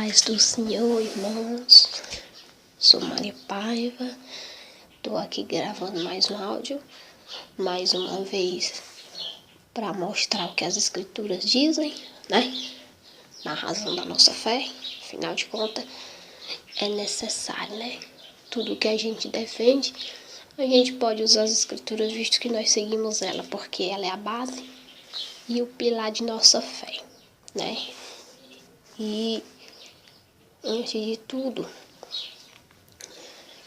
paz do Senhor, irmãos. Sou Maria Paiva. Estou aqui gravando mais um áudio, mais uma vez, para mostrar o que as Escrituras dizem, né? Na razão da nossa fé. Afinal de contas, é necessário, né? Tudo que a gente defende, a gente pode usar as Escrituras, visto que nós seguimos ela, porque ela é a base e o pilar de nossa fé, né? E antes de tudo,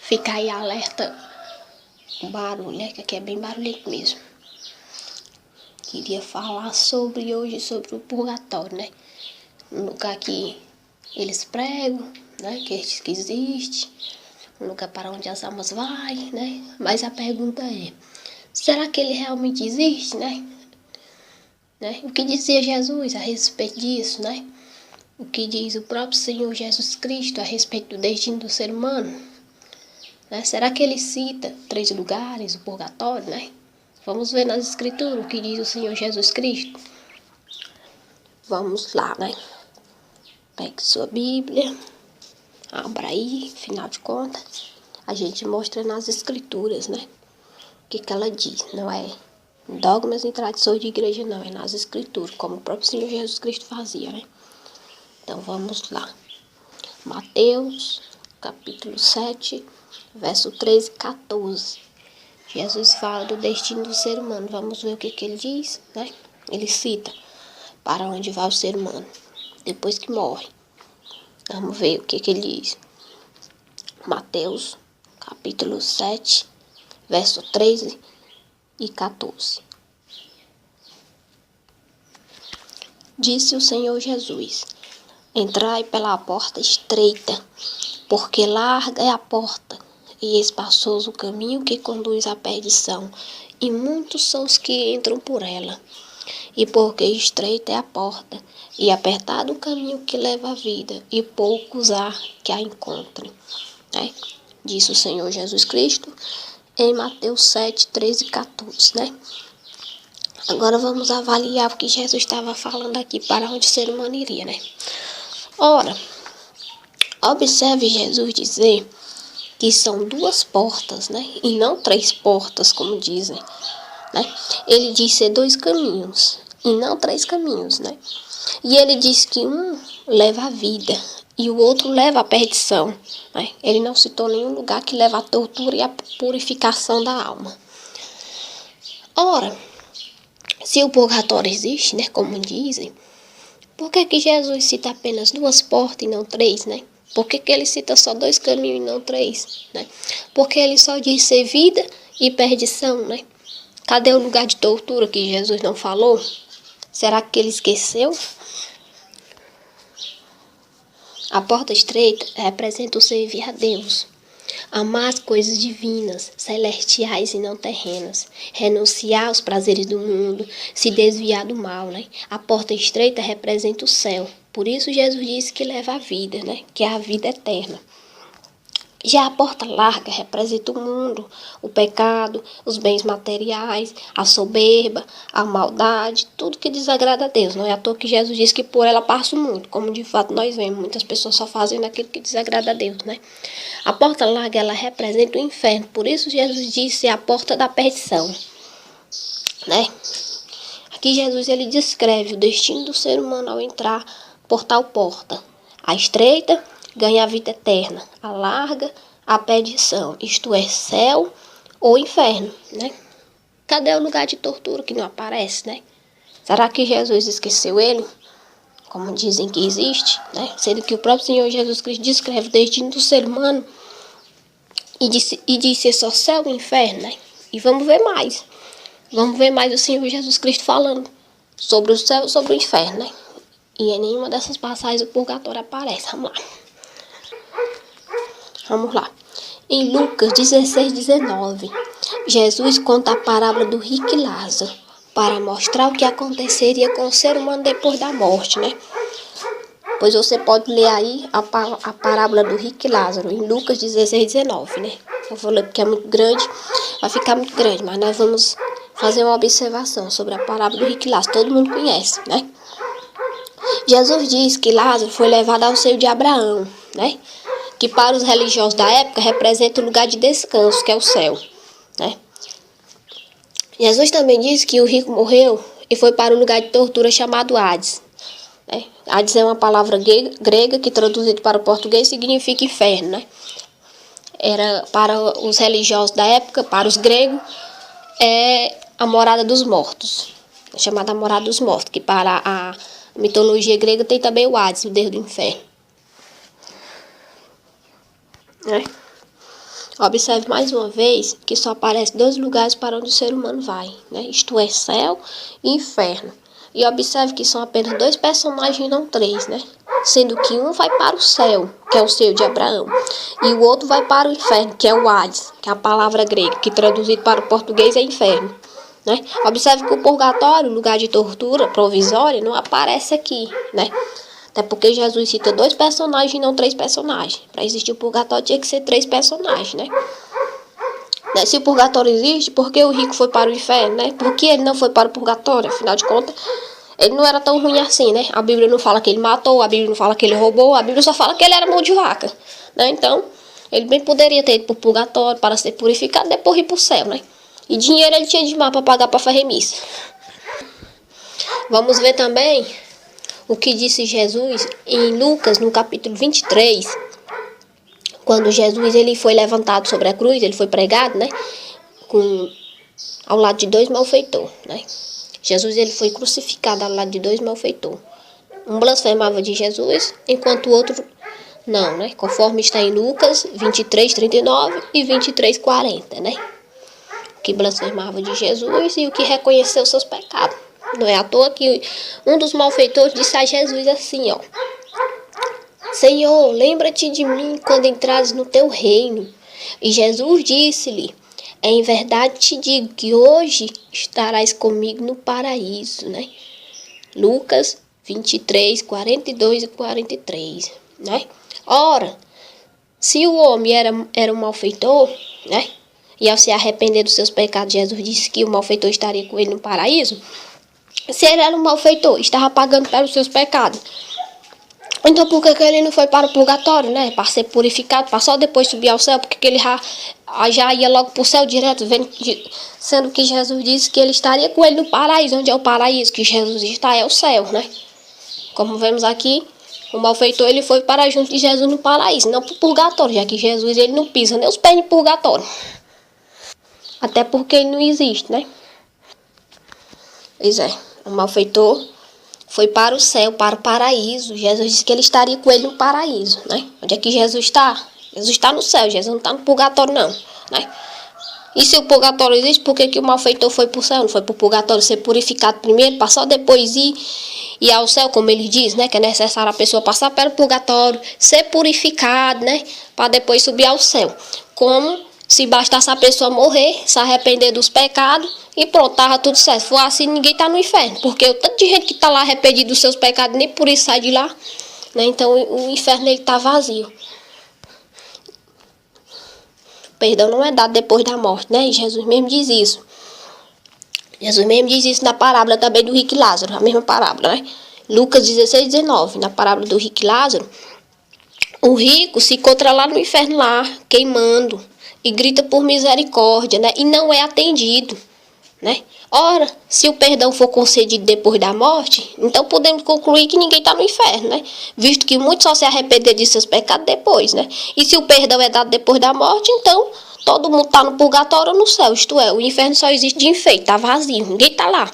ficar aí alerta o barulho, né? Que aqui é bem barulhento mesmo. Queria falar hoje sobre o purgatório, né? Um lugar que eles pregam, né? Que existe, um lugar para onde as almas vão, né? Mas a pergunta é, será que ele realmente existe, né? O que dizia Jesus a respeito disso, né? O que diz o próprio Senhor Jesus Cristo a respeito do destino do ser humano? Né? Será que ele cita 3 lugares, o purgatório, né? Vamos ver nas Escrituras o que diz o Senhor Jesus Cristo. Vamos lá, né? Pegue sua Bíblia, abra aí, afinal de contas, a gente mostra nas Escrituras, né? O que ela diz, não é dogmas e tradições de igreja, não, é nas Escrituras, como o próprio Senhor Jesus Cristo fazia, né? Então vamos lá. Mateus, capítulo 7, verso 13 e 14. Jesus fala do destino do ser humano. Vamos ver o que ele diz, né? Ele cita para onde vai o ser humano depois que morre. Vamos ver o que ele diz. Mateus, capítulo 7, verso 13 e 14. Disse o Senhor Jesus: entrai pela porta estreita, porque larga é a porta e espaçoso o caminho que conduz à perdição, e muitos são os que entram por ela. E porque estreita é a porta, e apertado o caminho que leva à vida, e poucos há que a encontrem. Né? Disse o Senhor Jesus Cristo em Mateus 7, 13 e 14, né? Agora vamos avaliar o que Jesus estava falando aqui, para onde o ser humano iria, né? Ora, observe Jesus dizer que são 2 portas, né? E não 3 portas, como dizem, né? Ele diz ser 2 caminhos, e não 3 caminhos, né? E ele diz que um leva à vida, e o outro leva à perdição, né? Ele não citou nenhum lugar que leva à tortura e à purificação da alma. Ora, se o purgatório existe, né, como dizem, por que Jesus cita apenas 2 portas e não 3, né? Por que ele cita só 2 caminhos e não 3, né? Porque ele só diz ser vida e perdição, né? Cadê o lugar de tortura que Jesus não falou? Será que ele esqueceu? A porta estreita representa o servir a Deus, amar as coisas divinas, celestiais e não terrenas, renunciar aos prazeres do mundo, se desviar do mal, né? A porta estreita representa o céu. Por isso Jesus disse que leva a vida, né? Que é a vida eterna. Já a porta larga representa o mundo, o pecado, os bens materiais, a soberba, a maldade, tudo que desagrada a Deus. Não é à toa que Jesus disse que por ela passa o mundo, como de fato nós vemos. Muitas pessoas só fazem aquilo que desagrada a Deus, né? A porta larga, ela representa o inferno. Por isso Jesus disse a porta da perdição, né? Aqui Jesus ele descreve o destino do ser humano ao entrar por tal porta. A estreita ganha a vida eterna, a larga a perdição, isto é, céu ou inferno, né? Cadê o lugar de tortura que não aparece, né? Será que Jesus esqueceu ele? Como dizem que existe, né? Sendo que o próprio Senhor Jesus Cristo descreve o destino do ser humano e disse só céu e inferno, né? E vamos ver mais. Vamos ver mais o Senhor Jesus Cristo falando sobre o céu e sobre o inferno, né? E em nenhuma dessas passagens o purgatório aparece. Vamos lá. Em Lucas 16, 19, Jesus conta a parábola do rico e Lázaro para mostrar o que aconteceria com o ser humano depois da morte, né? Pois você pode ler aí a parábola do rico e Lázaro em Lucas 16, 19, né? Eu vou ler porque é muito grande, vai ficar muito grande, mas nós vamos fazer uma observação sobre a parábola do rico e Lázaro. Todo mundo conhece, né? Jesus diz que Lázaro foi levado ao seio de Abraão, né? Que para os religiosos da época representa o lugar de descanso, que é o céu, né? Jesus também diz que o rico morreu e foi para o lugar de tortura chamado Hades, né? Hades é uma palavra grega que traduzido para o português significa inferno, né? Era para os religiosos da época, para os gregos, é a morada dos mortos, é chamada a morada dos mortos, que para a mitologia grega tem também o Hades, o deus do inferno, né? Observe mais uma vez que só aparecem dois lugares para onde o ser humano vai, né? Isto é, céu e inferno. E observe que são apenas dois personagens, não três, né? Sendo que um vai para o céu, que é o seio de Abraão, e o outro vai para o inferno, que é o Hades, que é a palavra grega, que traduzido para o português é inferno, né? Observe que o purgatório, lugar de tortura provisória, não aparece aqui, né? Até porque Jesus cita dois personagens e não três personagens. Para existir o purgatório tinha que ser três personagens, né? Se o purgatório existe, por que o rico foi para o inferno, né? Por que ele não foi para o purgatório? Afinal de contas, ele não era tão ruim assim, né? A Bíblia não fala que ele matou, a Bíblia não fala que ele roubou, a Bíblia só fala que ele era mão de vaca, né? Então, ele bem poderia ter ido para o purgatório para ser purificado, depois ir para o céu, né? E dinheiro ele tinha demais para pagar para fazer missa. Vamos ver também o que disse Jesus em Lucas, no capítulo 23, quando Jesus ele foi levantado sobre a cruz, ele foi pregado, né, ao lado de dois malfeitores, né? Jesus ele foi crucificado ao lado de dois malfeitores. Um blasfemava de Jesus, enquanto o outro não, né? Conforme está em Lucas 23:39 e 23:40, né? O que blasfemava de Jesus e o que reconheceu seus pecados. Não é à toa que um dos malfeitores disse a Jesus assim, ó: Senhor, lembra-te de mim quando entrares no teu reino. E Jesus disse-lhe: em verdade te digo que hoje estarás comigo no paraíso, né? Lucas 23:42 e 43, né? Ora, se o homem era um malfeitor, né? E ao se arrepender dos seus pecados, Jesus disse que o malfeitor estaria com ele no paraíso. Se ele era um malfeitor, estava pagando pelos seus pecados, então por que ele não foi para o purgatório, né? Para ser purificado, para só depois subir ao céu? Porque ele já ia logo para o céu direto, sendo que Jesus disse que ele estaria com ele no paraíso. Onde é o paraíso? Que Jesus está é o céu, né? Como vemos aqui, o malfeitor ele foi para junto de Jesus no paraíso, não para o purgatório, já que Jesus ele não pisa nem os pés no purgatório. Até porque ele não existe, né? Pois é, o malfeitor foi para o céu, para o paraíso. Jesus disse que ele estaria com ele no paraíso, né? Onde é que Jesus está? Jesus está no céu, Jesus não está no purgatório, não, né? E se o purgatório existe, por que o malfeitor foi para o céu? Não foi para o purgatório ser purificado primeiro, para só depois ir ao céu, como ele diz, né? Que é necessário a pessoa passar pelo purgatório, ser purificado, né? Para depois subir ao céu. Como se bastasse a pessoa morrer, se arrepender dos pecados e pronto, tava tudo certo. Se for assim, ninguém tá no inferno. Porque o tanto de gente que tá lá arrependido dos seus pecados, nem por isso sai de lá, né? Então o inferno ele tá vazio. Perdão não é dado depois da morte, né? E Jesus mesmo diz isso. Jesus mesmo diz isso na parábola também do rico e Lázaro, a mesma parábola, né? Lucas 16:19, na parábola do rico e Lázaro, o rico se encontra lá no inferno lá, queimando, e grita por misericórdia, né? E não é atendido, né? Ora, se o perdão for concedido depois da morte, então podemos concluir que ninguém está no inferno, né? Visto que muitos só se arrepender de seus pecados depois, né? E se o perdão é dado depois da morte, então todo mundo está no purgatório ou no céu. Isto é, o inferno só existe de enfeite, está vazio, ninguém está lá,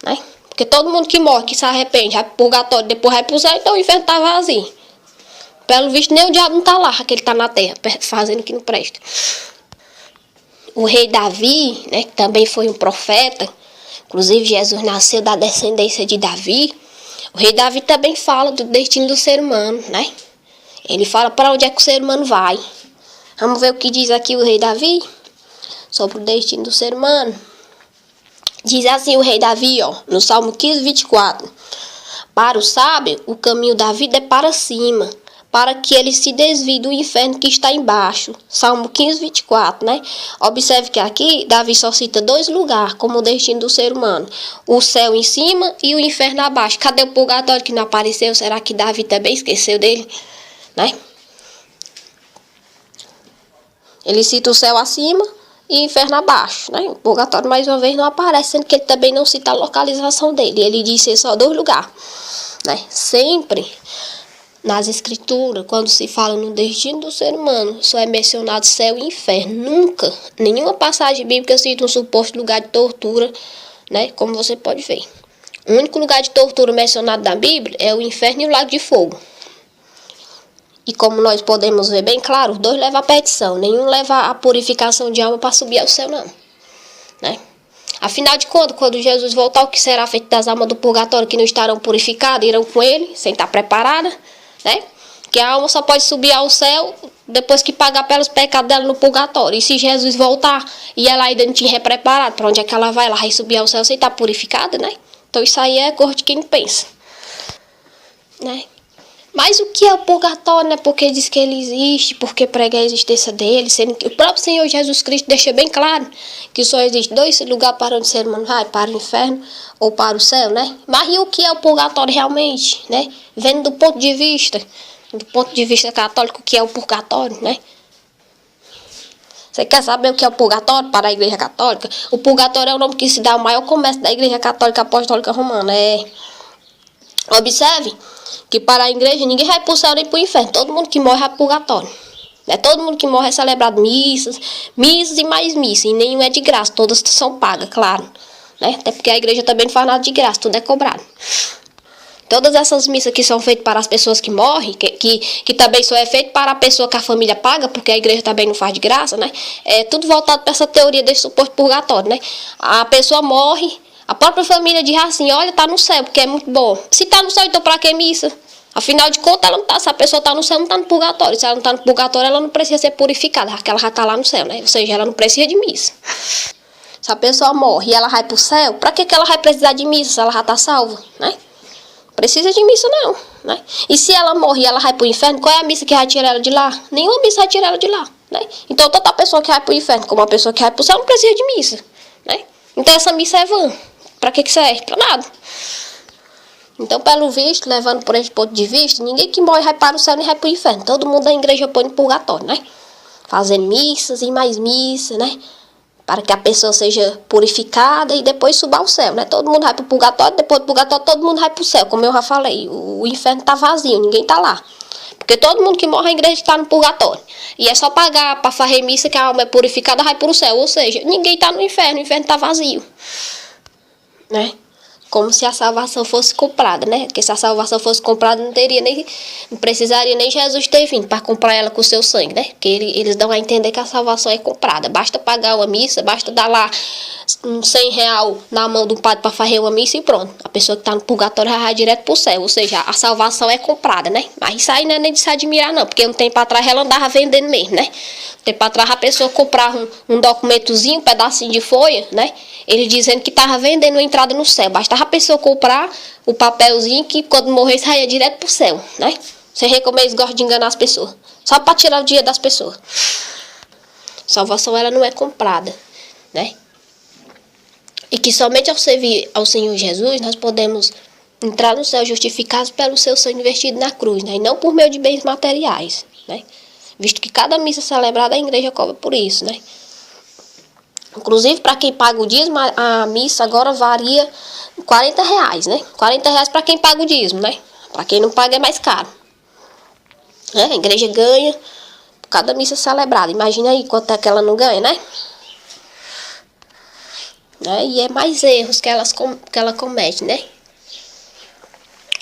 né? Porque todo mundo que morre, que se arrepende, vai pro purgatório, depois vai pro céu, então o inferno está vazio. Pelo visto, nem o diabo não está lá, que ele está na terra, fazendo o que não presta. O rei Davi, né, que também foi um profeta, inclusive Jesus nasceu da descendência de Davi. O rei Davi também fala do destino do ser humano, né? Ele fala para onde é que o ser humano vai. Vamos ver o que diz aqui o rei Davi sobre o destino do ser humano. Diz assim o rei Davi, ó, no Salmo 15:24. Para o sábio, o caminho da vida é para cima. para que ele se desvie do inferno que está embaixo. Salmo 15, 24, né? Observe que aqui Davi só cita 2 lugares como o destino do ser humano. O céu em cima e o inferno abaixo. Cadê o purgatório que não apareceu? Será que Davi também esqueceu dele? Né? Ele cita o céu acima e o inferno abaixo, né? O purgatório, mais uma vez, não aparece, sendo que ele também não cita a localização dele. Ele diz ser só 2 lugares, né? Sempre nas escrituras, quando se fala no destino do ser humano, só é mencionado céu e inferno. Nunca, nenhuma passagem bíblica cita um suposto lugar de tortura, né? Como você pode ver. O único lugar de tortura mencionado na Bíblia é o inferno e o lago de fogo. E como nós podemos ver bem claro, os 2 levam à perdição. Nenhum leva à purificação de alma para subir ao céu, não, né? Afinal de contas, quando Jesus voltar, o que será feito das almas do purgatório que não estarão purificadas, irão com ele, sem estar preparada, né? Que a alma só pode subir ao céu depois que pagar pelos pecados dela no purgatório. E se Jesus voltar e ela ainda não tinha preparado, para onde é que ela vai? Ela vai subir ao céu sem estar purificada, né? Então isso aí é coisa de quem não pensa, né? Mas o que é o purgatório, né? Porque diz que ele existe, porque prega a existência dele, sendo que o próprio Senhor Jesus Cristo deixa bem claro que só existe 2 lugares para onde o ser humano vai, para o inferno ou para o céu, né? Mas e o que é o purgatório realmente, né? Vendo do ponto de vista católico, o que é o purgatório, né? Você quer saber o que é o purgatório para a Igreja Católica? O purgatório é o nome que se dá ao maior comércio da Igreja Católica Apostólica Romana. Observe que para a igreja ninguém vai para o céu nem para o inferno. Todo mundo que morre vai para o purgatório. Todo mundo que morre é celebrado missas e mais missas. E nenhum é de graça, todas são pagas, claro, né? Até porque a igreja também não faz nada de graça, tudo é cobrado. Todas essas missas que são feitas para as pessoas que morrem, que também só é feito para a pessoa que a família paga, porque a igreja também não faz de graça, né? É tudo voltado para essa teoria desse suposto purgatório, né? A pessoa morre, a própria família diz assim, olha, tá no céu, porque é muito bom. Se tá no céu, então para que missa? Afinal de contas, ela não tá, se a pessoa tá no céu, não tá no purgatório. Se ela não tá no purgatório, ela não precisa ser purificada, porque ela já tá lá no céu, né? Ou seja, ela não precisa de missa. Se a pessoa morre e ela vai pro céu, para que ela vai precisar de missa se ela já tá salva, né? Precisa de missa não, né? E se ela morre e ela vai pro inferno, qual é a missa que vai tirar ela de lá? Nenhuma missa vai tirar ela de lá, né? Então toda a pessoa que vai pro inferno, como a pessoa que vai pro céu, não precisa de missa, né? Então essa missa é vã. Pra que serve? Pra nada. Então, pelo visto, levando por esse ponto de vista, ninguém que morre vai para o céu nem vai para o inferno. Todo mundo da igreja põe no purgatório, né? Fazendo missas e mais missas, né? Para que a pessoa seja purificada e depois suba ao céu, né? Todo mundo vai para o purgatório, depois do purgatório todo mundo vai para o céu. Como eu já falei, o inferno tá vazio, ninguém tá lá. Porque todo mundo que morre na igreja está no purgatório. E é só pagar para fazer missa que a alma é purificada, vai para o céu. Ou seja, ninguém tá no inferno, o inferno tá vazio, né? Como se a salvação fosse comprada, né? Porque se a salvação fosse comprada, não precisaria nem Jesus ter vindo para comprar ela com o seu sangue, né? Porque eles dão a entender que a salvação é comprada. Basta pagar uma missa, basta dar lá uns 100 reais na mão do padre para fazer uma missa e pronto. A pessoa que está no purgatório vai direto para o céu. Ou seja, a salvação é comprada, né? Mas isso aí não é nem de se admirar, não. Porque um tempo atrás ela andava vendendo mesmo, né? Um tempo atrás a pessoa comprava um documentozinho, um pedacinho de folha, né? Ele dizendo que estava vendendo uma entrada no céu. Bastava a pessoa comprar o papelzinho que quando morrer saia direto pro céu, né? Você vê como eles gostam de enganar as pessoas. Só para tirar o dinheiro das pessoas. Salvação ela não é comprada, né? E que somente ao servir ao Senhor Jesus nós podemos entrar no céu justificados pelo seu sangue vertido na cruz, né? E não por meio de bens materiais, né? Visto que cada missa celebrada a igreja cobra por isso, né? Inclusive, para quem paga o dízimo, a missa agora varia R$40, né? R$40 para quem paga o dízimo, né? Para quem não paga é mais caro, né? A igreja ganha por cada missa celebrada. Imagina aí quanto é que ela não ganha, né? E é mais erros que ela comete, né?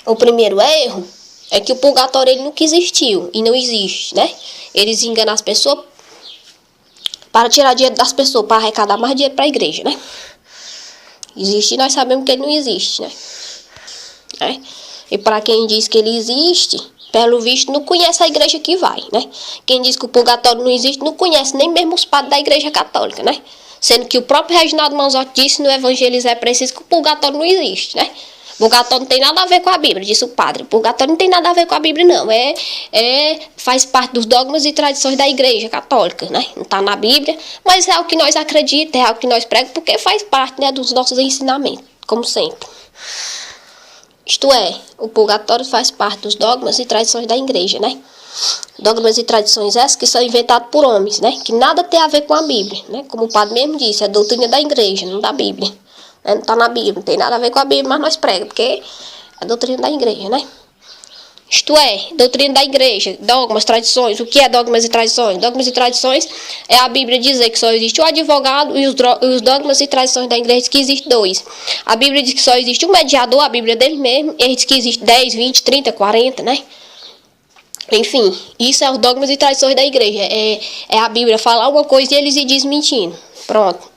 O primeiro erro é que o purgatório ele nunca existiu e não existe, né? Eles enganam as pessoas para tirar dinheiro das pessoas, para arrecadar mais dinheiro para a igreja, né? Existe, nós sabemos que ele não existe, né? E para quem diz que ele existe, pelo visto, não conhece a igreja que vai, né? Quem diz que o purgatório não existe, não conhece nem mesmo os padres da igreja católica, né? Sendo que o próprio Reginaldo Manzotti disse no Evangelizar é preciso que o purgatório não existe, né? Purgatório não tem nada a ver com a Bíblia, disse o padre. Purgatório não tem nada a ver com a Bíblia, não. Faz parte dos dogmas e tradições da Igreja Católica, né? Não está na Bíblia, mas é o que nós acreditamos, é o que nós pregamos, porque faz parte, né, dos nossos ensinamentos, como sempre. Isto é, o purgatório faz parte dos dogmas e tradições da Igreja, né? Dogmas e tradições essas que são inventados por homens, né? Que nada tem a ver com a Bíblia, né? Como o padre mesmo disse, é doutrina da Igreja, não da Bíblia. Né? Não está na Bíblia, não tem nada a ver com a Bíblia, mas nós pregamos, porque é doutrina da Igreja, né? Isto é, doutrina da Igreja, dogmas, tradições. O que é dogmas e tradições? Dogmas e tradições é a Bíblia dizer que só existe o advogado, e os dogmas e tradições da Igreja diz que existe dois. A Bíblia diz que só existe um mediador, a Bíblia dele mesmo, e ele diz que existe 10, 20, 30, 40, né? Enfim, isso é os dogmas e tradições da Igreja. É a Bíblia falar uma coisa e eles ir desmentindo. Pronto.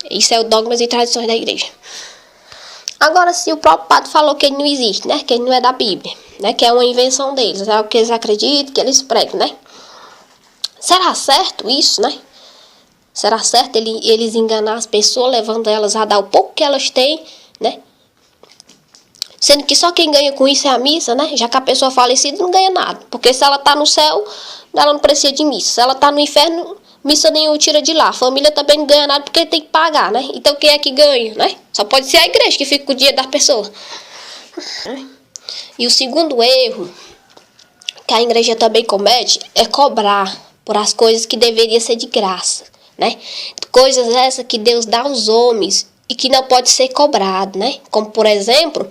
Isso é o dogmas e tradições da Igreja. Agora, se o próprio padre falou que ele não existe, né? Que ele não é da Bíblia, né? Que é uma invenção deles, é o que eles acreditam, que eles pregam, né? Será certo isso, né? Será certo eles enganar as pessoas, levando elas a dar o pouco que elas têm, né? Sendo que só quem ganha com isso é a missa, né? Já que a pessoa falecida não ganha nada. Porque se ela tá no céu, ela não precisa de missa. Se ela tá no inferno, missa nenhuma tira de lá. A família também não ganha nada porque tem que pagar, né? Então quem é que ganha, né? Só pode ser a igreja que fica com o dinheiro das pessoas. E o segundo erro que a igreja também comete é cobrar por as coisas que deveriam ser de graça, né? Coisas essas que Deus dá aos homens e que não pode ser cobrado, né? Como, por exemplo,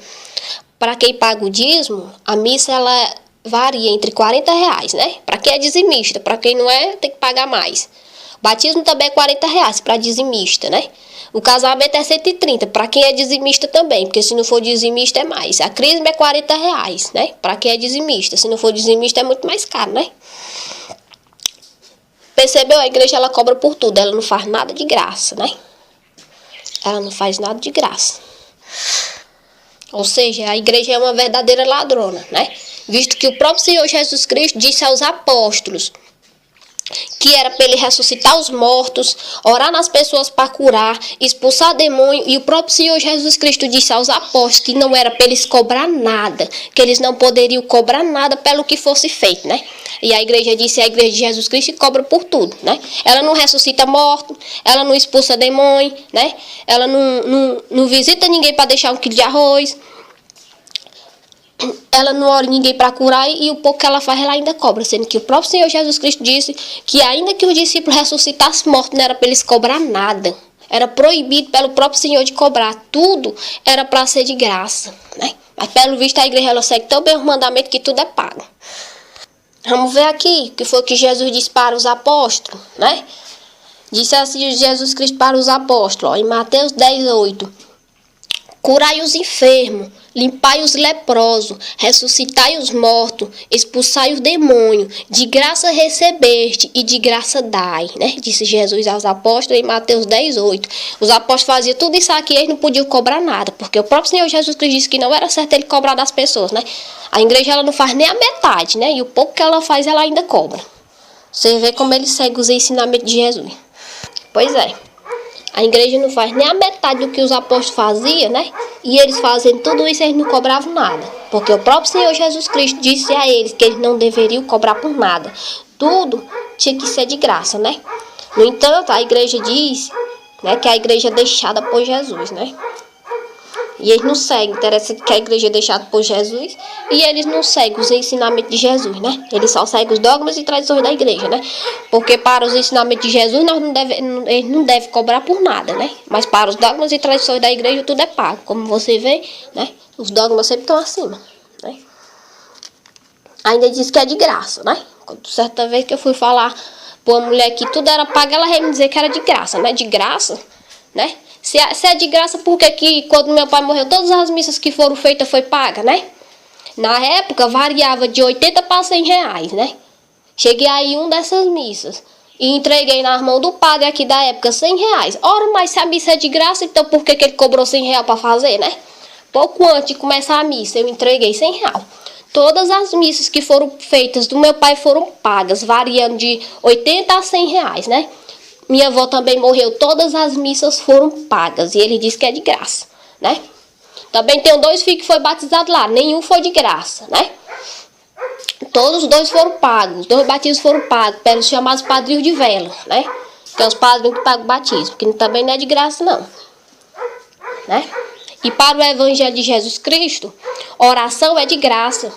para quem paga o dízimo, a missa ela varia entre R$40, né? Para quem é dizimista, para quem não é, tem que pagar mais. O batismo também é R$40 para dizimista, né? O casamento é 130 para quem é dizimista também, porque se não for dizimista é mais. A crisma é R$40, né? Para quem é dizimista, se não for dizimista é muito mais caro, né? Percebeu? A igreja ela cobra por tudo, ela não faz nada de graça, né? Ela não faz nada de graça. Ou seja, a igreja é uma verdadeira ladrona, né? Visto que o próprio Senhor Jesus Cristo disse aos apóstolos que era para ele ressuscitar os mortos, orar nas pessoas para curar, expulsar demônio. E o próprio Senhor Jesus Cristo disse aos apóstolos que não era para eles cobrar nada, que eles não poderiam cobrar nada pelo que fosse feito, né? E a igreja disse, a igreja de Jesus Cristo cobra por tudo, né? Ela não ressuscita morto, ela não expulsa demônio, né? Ela não visita ninguém para deixar um quilo de arroz. Ela não ora ninguém para curar e o pouco que ela faz, ela ainda cobra. Sendo que o próprio Senhor Jesus Cristo disse que ainda que os discípulos ressuscitassem mortos, não era para eles cobrar nada. Era proibido pelo próprio Senhor de cobrar. Tudo era para ser de graça, né? Mas pelo visto a igreja ela segue tão bem os mandamentos que tudo é pago. Vamos ver aqui o que foi que Jesus disse para os apóstolos, né? Disse assim Jesus Cristo para os apóstolos, ó, em Mateus 10:8. Curai os enfermos, limpai os leprosos, ressuscitai os mortos, expulsai os demônios, de graça recebeste e de graça dai, né? Disse Jesus aos apóstolos em Mateus 10:8. Os apóstolos faziam tudo isso aqui e eles não podiam cobrar nada, porque o próprio Senhor Jesus Cristo disse que não era certo ele cobrar das pessoas, né? A igreja ela não faz nem a metade, né? E o pouco que ela faz, ela ainda cobra. Você vê como ele segue os ensinamentos de Jesus. Pois é. A igreja não faz nem a metade do que os apóstolos faziam, né? E eles fazendo tudo isso, eles não cobravam nada. Porque o próprio Senhor Jesus Cristo disse a eles que eles não deveriam cobrar por nada. Tudo tinha que ser de graça, né? No entanto, a igreja diz, né, que a igreja é deixada por Jesus, né? E eles não seguem, interessa que a igreja é deixada por Jesus e eles não seguem os ensinamentos de Jesus, né? Eles só seguem os dogmas e tradições da igreja, né? Porque para os ensinamentos de Jesus, eles não devem cobrar por nada, né? Mas para os dogmas e tradições da igreja, tudo é pago. Como você vê, né? Os dogmas sempre estão acima, né? Ainda diz que é de graça, né? Certa vez que eu fui falar para uma mulher que tudo era pago, ela veio me dizer que era de graça, né? De graça, né? Se é de graça, por que quando meu pai morreu, todas as missas que foram feitas foi paga, né? Na época, variava de 80 para 100 reais, né? Cheguei aí em dessas missas e entreguei nas mãos do padre aqui da época 100 reais. Ora, mas se a missa é de graça, então por que ele cobrou 100 reais para fazer, né? Pouco antes de começar a missa, eu entreguei 100 reais. Todas as missas que foram feitas do meu pai foram pagas, variando de 80 a 100 reais, né? Minha avó também morreu, todas as missas foram pagas. E ele disse que é de graça, né? Também tenho 2 filhos que foi batizados lá, nenhum foi de graça, né? Todos os 2 foram pagos, os 2 batismos foram pagos, pelos chamados padrinhos de vela, né? Que é os padrinhos que pagam o batismo, que também não é de graça não, né? E para o Evangelho de Jesus Cristo, oração é de graça,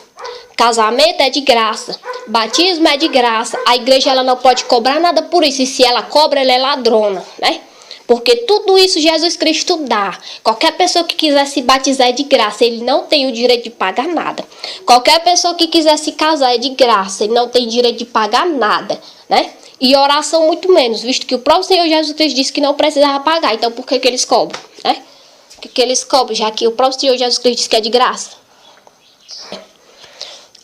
casamento é de graça, batismo é de graça. A igreja ela não pode cobrar nada por isso, e se ela cobra, ela é ladrona, né? Porque tudo isso Jesus Cristo dá. Qualquer pessoa que quiser se batizar é de graça, ele não tem o direito de pagar nada. Qualquer pessoa que quiser se casar é de graça, ele não tem direito de pagar nada, né? E oração muito menos, visto que o próprio Senhor Jesus Cristo disse que não precisava pagar, então por que eles cobram, né? Por que eles cobram, já que o próprio Senhor Jesus Cristo disse que é de graça?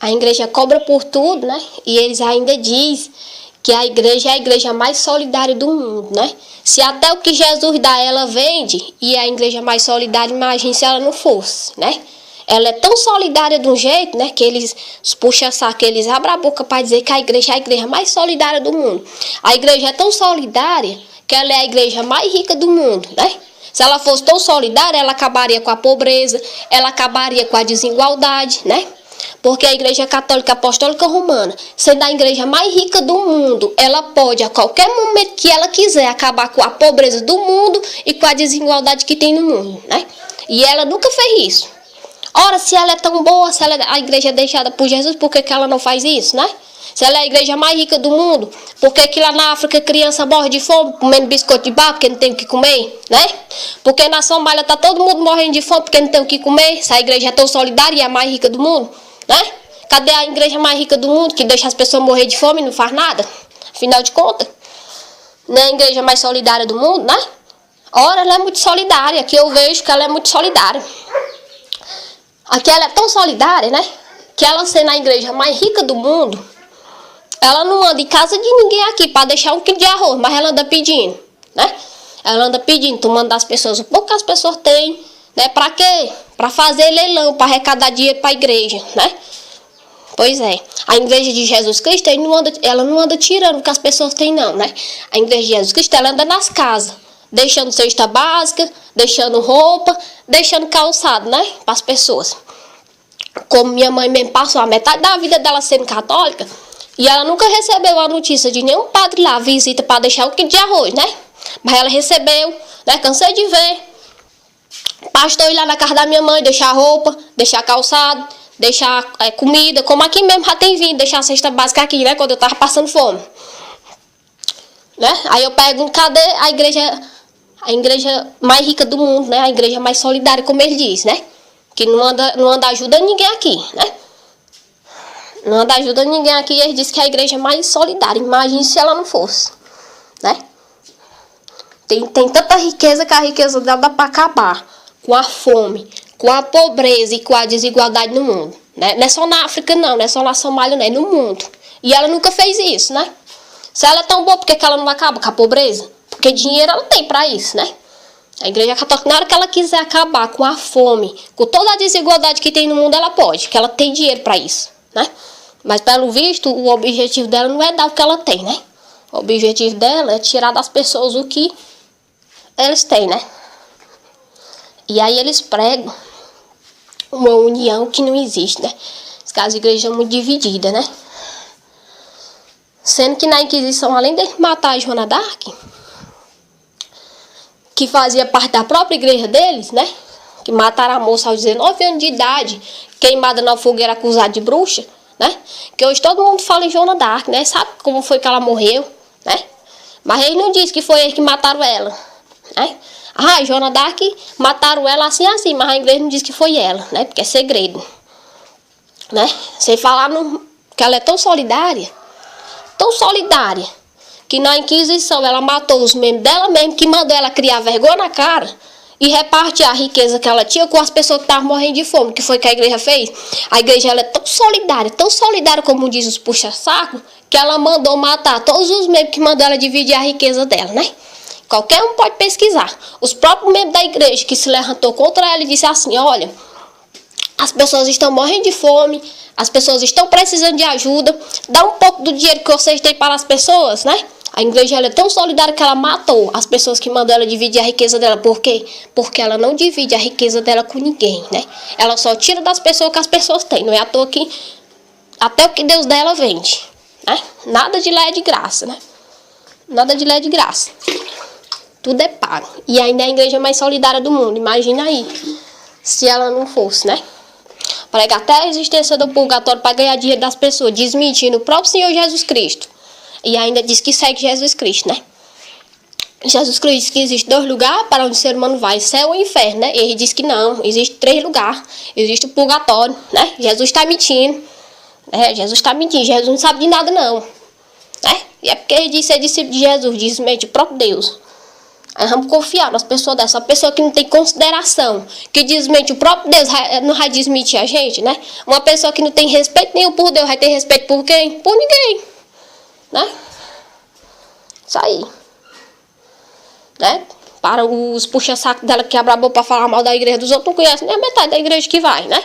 A igreja cobra por tudo, né? E eles ainda dizem que a igreja é a igreja mais solidária do mundo, né? Se até o que Jesus dá ela vende, e é a igreja mais solidária, imagine se ela não fosse, né? Ela é tão solidária de um jeito, né? Que eles puxam saco, eles abrem a boca para dizer que a igreja é a igreja mais solidária do mundo. A igreja é tão solidária que ela é a igreja mais rica do mundo, né? Se ela fosse tão solidária, ela acabaria com a pobreza, ela acabaria com a desigualdade, né? Porque a Igreja Católica Apostólica Romana, sendo a igreja mais rica do mundo, ela pode a qualquer momento que ela quiser acabar com a pobreza do mundo e com a desigualdade que tem no mundo, né? E ela nunca fez isso. Ora, se ela é tão boa, se ela é a igreja deixada por Jesus, por que ela não faz isso, né? Se ela é a igreja mais rica do mundo, por que lá na África criança morre de fome comendo biscoito de barro porque não tem o que comer, né? Porque na Somália tá todo mundo morrendo de fome porque não tem o que comer. Se a igreja é tão solidária e é a mais rica do mundo, né? Cadê a igreja mais rica do mundo que deixa as pessoas morrer de fome e não faz nada? Afinal de contas, não é a igreja mais solidária do mundo, né? Ora, ela é muito solidária, que eu vejo que ela é muito solidária. Aqui ela é tão solidária, né? Que ela sendo a igreja mais rica do mundo, ela não anda em casa de ninguém aqui para deixar 1 quilo de arroz, mas ela anda pedindo, né? Ela anda pedindo, tomando das pessoas o pouco que as pessoas têm, né? Para quê? Para fazer leilão, para arrecadar dinheiro para a igreja, né? Pois é, a igreja de Jesus Cristo ela não anda tirando o que as pessoas têm não, né? A igreja de Jesus Cristo ela anda nas casas, deixando cesta básica, deixando roupa, deixando calçado, né? Para as pessoas. Como minha mãe mesmo passou a metade da vida dela sendo católica, e ela nunca recebeu a notícia de nenhum padre lá, visita para deixar 1 quilo de arroz, né? Mas ela recebeu, né? Cansei de ver pastor ir lá na casa da minha mãe, deixar roupa, deixar calçado, deixar comida, como aqui mesmo já tem vindo, deixar a cesta básica aqui, né? Quando eu tava passando fome, né? Aí eu pergunto, cadê a igreja mais rica do mundo, né? A igreja mais solidária, como ele diz, né? Que não anda ajudando ninguém aqui, né? Não anda ajudando ninguém aqui, e ele diz que é a igreja mais solidária. Imagine se ela não fosse, né? Tem tanta riqueza que a riqueza dela dá para acabar com a fome, com a pobreza e com a desigualdade no mundo, né? Não é só na África não, não é só na Somália não, é no mundo. E ela nunca fez isso, né? Se ela é tão boa, por que ela não acaba com a pobreza? Porque dinheiro ela tem para isso, né? A igreja católica, na hora que ela quiser acabar com a fome, com toda a desigualdade que tem no mundo, ela pode, que ela tem dinheiro para isso, né? Mas pelo visto, o objetivo dela não é dar o que ela tem, né? O objetivo dela é tirar das pessoas o que eles têm, né? E aí eles pregam uma união que não existe, né? As igrejas são muito divididas, né? Sendo que na Inquisição, além de matar a Joana d'Arc, que fazia parte da própria igreja deles, né? Que mataram a moça aos 19 anos de idade, queimada na fogueira acusada de bruxa, né? Que hoje todo mundo fala em Joana d'Arc, né? Sabe como foi que ela morreu, né? Mas eles não dizem que foi eles que mataram ela, né? Ah, Joana d'Arc mataram ela assim, mas a igreja não diz que foi ela, né? Porque é segredo, né? Sem falar que ela é tão solidária, que na Inquisição ela matou os membros dela mesmo, que mandou ela criar vergonha na cara e repartir a riqueza que ela tinha com as pessoas que estavam morrendo de fome. Que foi que a igreja fez? A igreja ela é tão solidária como diz os puxa-saco, que ela mandou matar todos os membros que mandou ela dividir a riqueza dela, né? Qualquer um pode pesquisar. Os próprios membros da igreja que se levantou contra ela e disse assim, olha, as pessoas estão morrendo de fome, as pessoas estão precisando de ajuda, dá um pouco do dinheiro que vocês têm para as pessoas, né? A igreja ela é tão solidária que ela matou as pessoas que mandam ela dividir a riqueza dela. Por quê? Porque ela não divide a riqueza dela com ninguém, né? Ela só tira das pessoas o que as pessoas têm. Não é à toa que até o que Deus dá ela vende, né? Nada de lá é de graça, né? Nada de lá é de graça. Tudo é pago. E ainda é a igreja mais solidária do mundo. Imagina aí, se ela não fosse, né? Prega até a existência do purgatório para ganhar dinheiro das pessoas, desmentindo o próprio Senhor Jesus Cristo. E ainda diz que segue Jesus Cristo, né? Jesus Cristo diz que existe 2 lugares para onde o ser humano vai, céu ou inferno, né? Ele diz que não, existe 3 lugares. Existe o purgatório, né? Jesus está mentindo. Jesus está mentindo, Jesus não sabe de nada não. Né? E é porque ele disse, é discípulo de Jesus, diz mente o próprio Deus. Aí vamos confiar nas pessoas dessa. Uma pessoa que não tem consideração, que desmente o próprio Deus, não vai desmentir a gente, né? Uma pessoa que não tem respeito nenhum por Deus, vai ter respeito por quem? Por ninguém, né? Isso aí, né? Para os puxa-saco dela que abre a boca para falar mal da igreja dos outros, não conhece nem a metade da igreja que vai, né?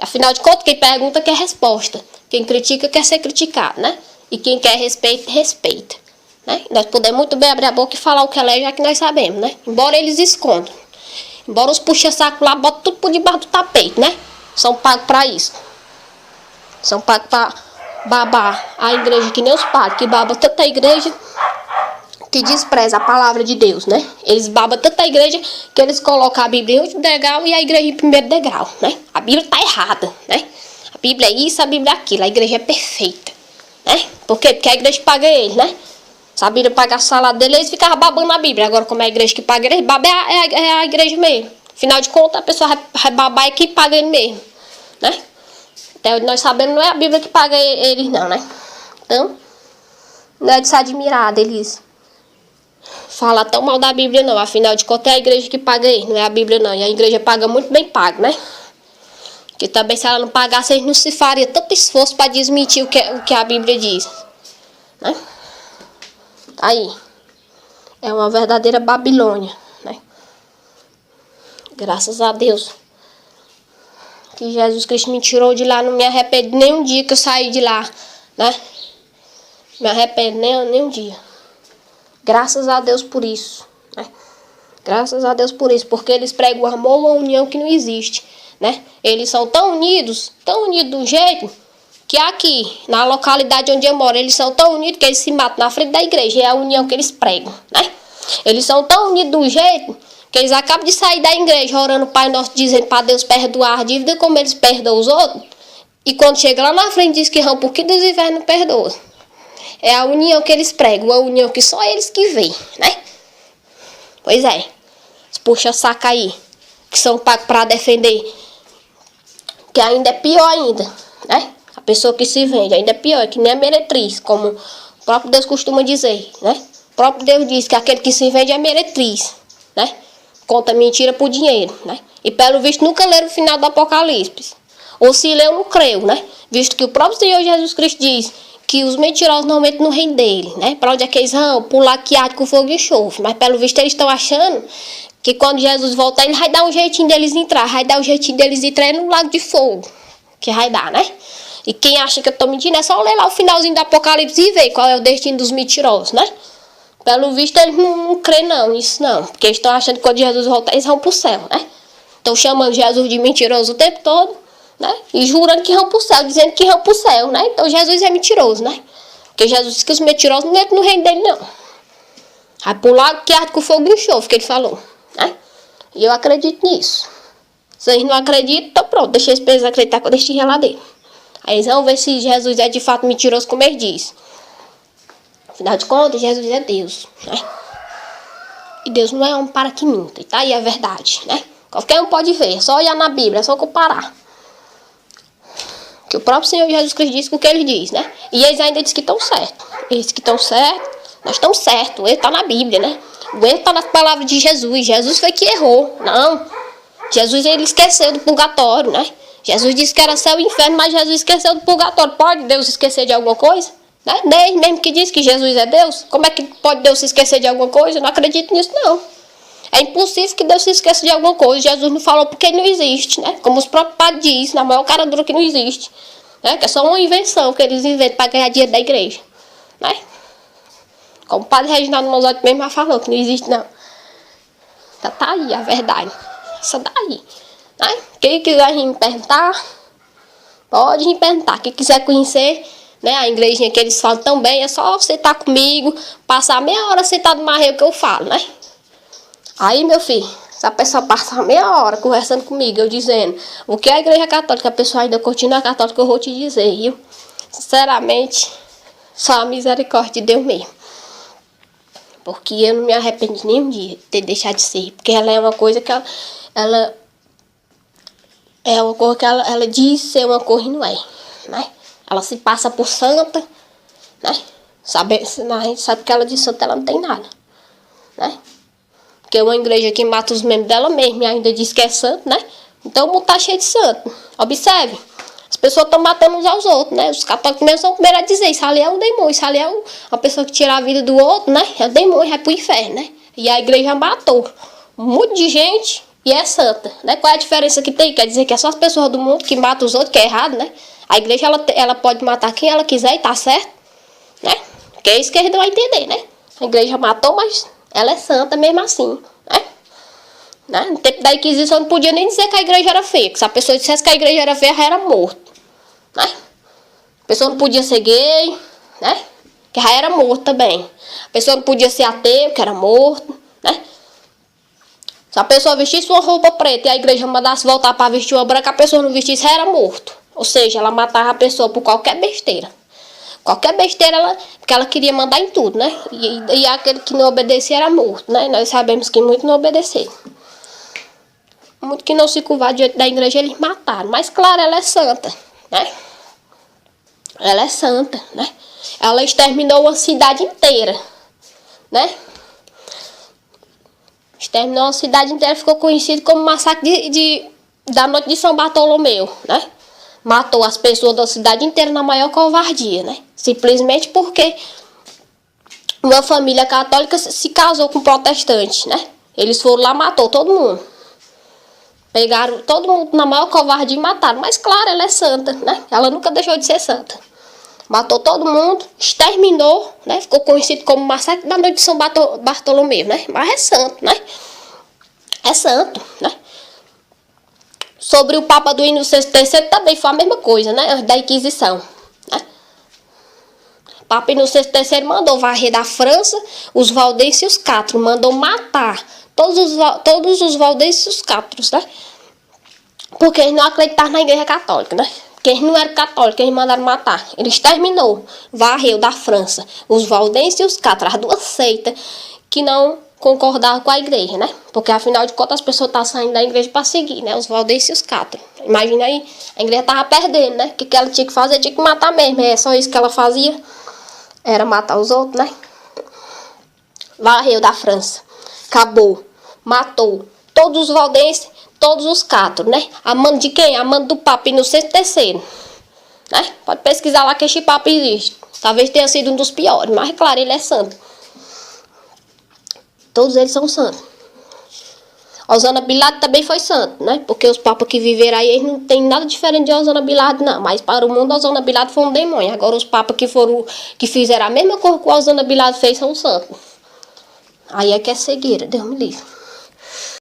Afinal de contas, quem pergunta quer resposta. Quem critica quer ser criticado, né? E quem quer respeito, respeita. Né? Nós podemos muito bem abrir a boca e falar o que ela é, já que nós sabemos, né? Embora eles escondam. Embora os puxa-saco lá botam tudo por debaixo do tapete, né? São pagos para isso. São pagos para babar a igreja, que nem os padres, que babam tanta igreja que despreza a palavra de Deus, né? Eles babam tanta igreja que eles colocam a Bíblia em último degrau e a igreja em primeiro degrau, né? A Bíblia tá errada, né? A Bíblia é isso, a Bíblia é aquilo. A igreja é perfeita, né? Por quê? Porque a igreja paga eles, né? Se a Bíblia pagar o salário dele, eles ficavam babando na Bíblia. Agora, como é a igreja que paga ele, baba é a igreja mesmo. Afinal de contas, a pessoa vai babar é que paga ele mesmo, né? Até onde nós sabemos, não é a Bíblia que paga eles, não, né? Então, não é de se admirar deles falar tão mal da Bíblia, não. Afinal de contas, é a igreja que paga eles, não é a Bíblia, não. E a igreja paga muito bem pago, né? Porque também, se ela não pagasse, eles não se faria tanto esforço para desmentir o que a Bíblia diz, né? Aí, é uma verdadeira Babilônia, né? Graças a Deus que Jesus Cristo me tirou de lá. Não me arrependo nem um dia que eu saí de lá, né? Me arrependo nem um dia. Graças a Deus por isso, né? Graças a Deus por isso, porque eles pregam o amor, uma união que não existe, né? Eles são tão unidos de um jeito que aqui, na localidade onde eu moro, eles são tão unidos que eles se matam na frente da igreja. É a união que eles pregam, né? Eles são tão unidos de um jeito que eles acabam de sair da igreja orando o Pai Nosso, dizendo para Deus perdoar a dívida como eles perdoam os outros. E quando chega lá na frente diz que um pouquinho dos infernos não perdoa. É a união que eles pregam, a união que só eles que veem, né? Pois é. Puxa saco aí, que são pagos para defender. Que ainda é pior ainda, né? A pessoa que se vende ainda é pior, que nem a meretriz, como o próprio Deus costuma dizer, né? O próprio Deus diz que aquele que se vende é meretriz, né? Conta mentira por dinheiro, né? E pelo visto nunca leram o final do Apocalipse. Ou se leu, não creu, né? Visto que o próprio Senhor Jesus Cristo diz que os mentirosos não entram no reino dele, né? Para onde é que eles vão? Pular que arde com fogo e enxofre. Mas pelo visto eles estão achando que quando Jesus voltar, ele vai dar um jeitinho deles entrar. Vai dar um jeitinho deles entrar no lago de fogo. Que vai dar, né? E quem acha que eu tô mentindo é só ler lá o finalzinho do Apocalipse e ver qual é o destino dos mentirosos, né? Pelo visto eles não creem não, nisso não. Porque eles estão achando que quando Jesus voltar, eles vão pro céu, né? Estão chamando Jesus de mentiroso o tempo todo, né? E jurando que vão pro céu, dizendo que vão pro céu, né? Então Jesus é mentiroso, né? Porque Jesus disse que os mentirosos não entram no reino dele, não. Vai pular que arde com fogo e enxofre, que ele falou, né? E eu acredito nisso. Se eles não acreditam, então pronto, deixa eles presos acreditar que eu deixei geladeira. Aí eles vão ver se Jesus é de fato mentiroso, como ele diz. Afinal de contas, Jesus é Deus, né? E Deus não é homem para que minta. E tá aí a verdade, né? Qualquer um pode ver, é só olhar na Bíblia, é só comparar. Que o próprio Senhor Jesus Cristo disse o que ele diz, né? E eles ainda dizem que estão certos. Eles que estão certos, nós estamos certos. O erro está na Bíblia, né? O erro está nas palavras de Jesus. Jesus foi que errou. Não. Jesus, ele esqueceu do purgatório, né? Jesus disse que era céu e inferno, mas Jesus esqueceu do purgatório. Pode Deus esquecer de alguma coisa? Né? Deus mesmo que diz que Jesus é Deus. Como é que pode Deus se esquecer de alguma coisa? Eu não acredito nisso, não. É impossível que Deus se esqueça de alguma coisa. Jesus não falou porque ele não existe, né? Como os próprios padres dizem, na maior cara dura que não existe. Né? Que é só uma invenção que eles inventam para ganhar dinheiro da igreja. Né? Como o padre Reginaldo Manzotti mesmo já falou, que não existe não. Já tá aí a verdade. Essa daí. Né? Quem quiser me perguntar, pode me perguntar. Quem quiser conhecer, né, a igrejinha que eles falam tão bem, é só você estar comigo, passar meia hora sentado no marreio que eu falo, né? Aí, meu filho, se a pessoa passar meia hora conversando comigo, eu dizendo o que a igreja católica, a pessoa ainda continua católica, eu vou te dizer, viu? Sinceramente, só a misericórdia de Deus mesmo. Porque eu não me arrependo nenhum dia de ter deixado de ser. Porque ela é uma coisa que ela é uma coisa que ela diz ser uma coisa e não é, né? Ela se passa por santa, né? A gente sabe que ela de santa ela não tem nada, né? Porque é uma igreja que mata os membros dela mesma e ainda diz que é santo, né? Então o mundo tá cheio de santo. Observe. As pessoas estão matando uns aos outros, né? Os católicos mesmo são primeiros a dizer, isso ali é um demônio, isso ali é uma pessoa que tira a vida do outro, né? É um demônio, vai pro inferno, né? E a igreja matou um monte de gente e é santa, né? Qual é a diferença que tem? Quer dizer que é só as pessoas do mundo que matam os outros, que é errado, né? A igreja, ela pode matar quem ela quiser e tá certo, né? Que é isso que eles dão a entender, né? A igreja matou, mas ela é santa mesmo assim, né? No tempo da Inquisição não podia nem dizer que a igreja era feia. Que se a pessoa dissesse que a igreja era feia, já era morto, né? A pessoa não podia ser gay, né? Que já era morto também. A pessoa não podia ser ateu, que era morto, né? Se a pessoa vestisse uma roupa preta e a igreja mandasse voltar para vestir uma branca, a pessoa não vestisse, já era morto. Ou seja, ela matava a pessoa por qualquer besteira. Qualquer besteira, porque ela queria mandar em tudo, né? E aquele que não obedecia era morto, né? Nós sabemos que muitos não obedeceram. Muito que não se curvar diante da igreja, eles mataram. Mas, claro, ela é santa, né? Ela é santa, né? Ela exterminou uma cidade inteira, né? Exterminou uma cidade inteira, ficou conhecido como massacre da noite de São Bartolomeu, né? Matou as pessoas da cidade inteira na maior covardia, né? Simplesmente porque uma família católica se casou com protestante, né? Eles foram lá, matou todo mundo. Pegaram todo mundo na maior covardia e mataram. Mas claro, ela é santa, né? Ela nunca deixou de ser santa. Matou todo mundo, exterminou, né? Ficou conhecido como massacre da noite de São Bartolomeu, né? Mas é santo, né? É santo, né? Sobre o Papa do Inocêncio III também foi a mesma coisa, né? Da Inquisição, né? O Papa Inocêncio III mandou varrer da França os valdenses e os cátros. Mandou matar todos os valdenses e os cátros, né? Porque eles não acreditavam na igreja católica, né? Porque eles não eram católicos, eles mandaram matar. Ele exterminou, varreu da França os valdenses e os cátros, as duas seitas que não concordavam com a igreja, né? Porque afinal de contas as pessoas estavam saindo da igreja para seguir, né? Os valdenses e os cátros. Imagina aí, a igreja estava perdendo, né? O que ela tinha que fazer? Tinha que matar mesmo. É só isso que ela fazia. Era matar os outros, né? Varreu da França. Acabou. Matou todos os valdenses, todos os cátros, né? A mando de quem? A mando do Papa Inocêncio III, né? Pode pesquisar lá que este Papa existe. Talvez tenha sido um dos piores, mas claro, ele é santo. Todos eles são santos. Osana Bilhado também foi santo, né? Porque os papas que viveram aí, eles não tem nada diferente de Osana Bilhado, não. Mas para o mundo, Osana Bilhado foi um demônio. Agora os papas que fizeram a mesma coisa que Osana Bilhado fez são santos. Aí é que é cegueira, Deus me livre.